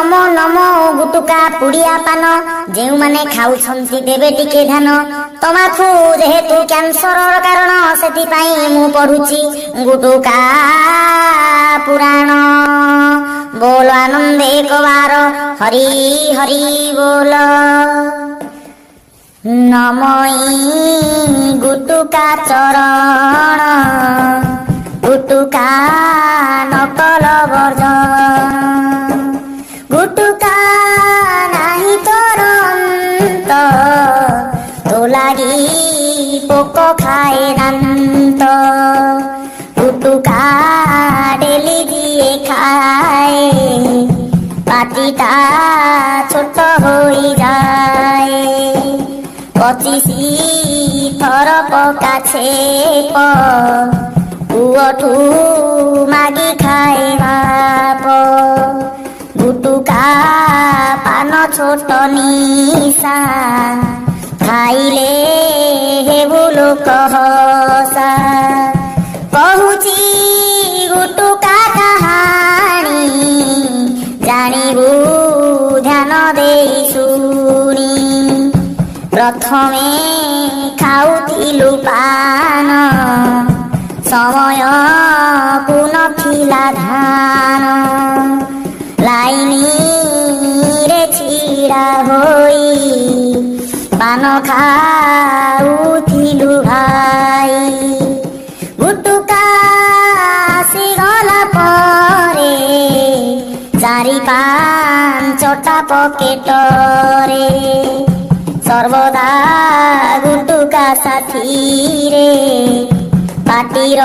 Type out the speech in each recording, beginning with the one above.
नमो नमो गुटुका पुड़िया पान जो माने खाऊछंती देवे टिके ध्यान तमाखु जेहेतु कैंसर कारण से मु पढ़ुची गुटुका पुराण बोल आनंद एक बार हरि हरि बोल नमई गुटुका चरण गुटुका नकल वर्जन गुटुका नाही तोर अंत तो लागी पोक खाए दांत गुटुका डेली दिए खाए पाटीटा छोट होई जाए 25 थर पका छेप पुअठू मागी खाए बाप गुटुका पान छोट निशा खाइले हेबु लोक हसा कहूची गुटुका कहानी जानिबु ध्यान देई शुणी प्रथमे खाउथिलु पान समय को नथिला धान लाइनी रे छिड़ा होई पान खाउथिलु भाई गुटुका आसीगला परे 4-5टा पकेटरे सर्वदा गुटुका साथी रे पाटीर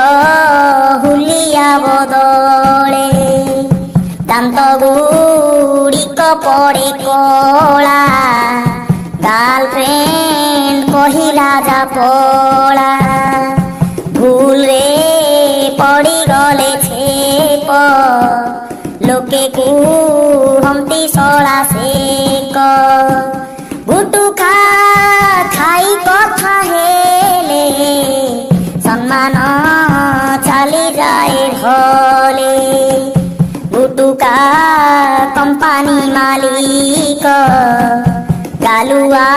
हुलिया बदले दांत गुड़िक पड़े कला गर्लफ्रेंड कहिला जा पला भूल रे पड़ी गले छेप लोके को हमती सला सेक गुटुका खाई कथा हेले सम्मान चली जाए भले गुटुका कंपानी मालिक गालुआ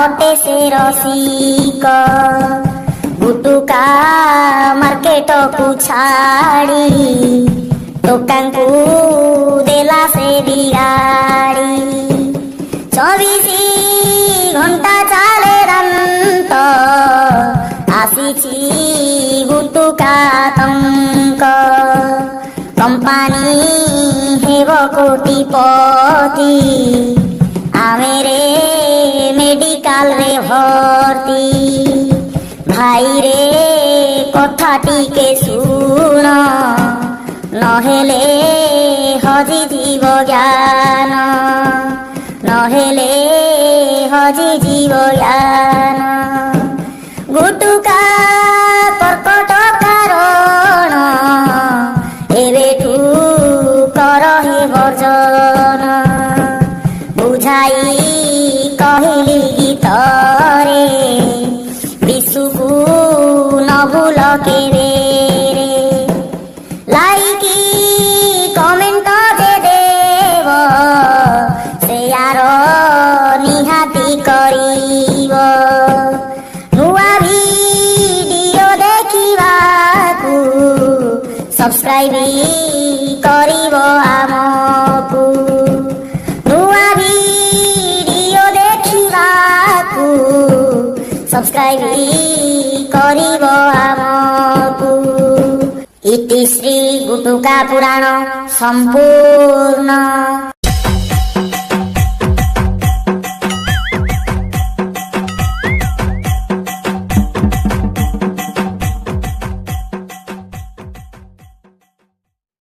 अटे से रसिक गुटुका मार्केट को छाड़ी टोकां को देला से बिगाड़ी 24 घंटा चाले दांत आसीची गुटुका तंक कंपानी हेब कोटिपति आमेरे मेडिकल रे भर्ती भाई रे कथा टिके सुन नहेले हजी जीव ज्ञान नहेले हजी जीव ज्ञान गुटुका कर्कट कारण एबेठू कर हे वर्जन बुझाई कहली गीतरे विशुकू न भूल केबे लाइकी कमेंट जे देव शेयर निहाती करिब नुआ वीडियो देखिबाकू सब्सक्राइब करिब आमकू नुआ वीडियो देखिबाकू सब्सक्राइब करिब आमकू इति श्री गुटुका पुराण संपूर्ण।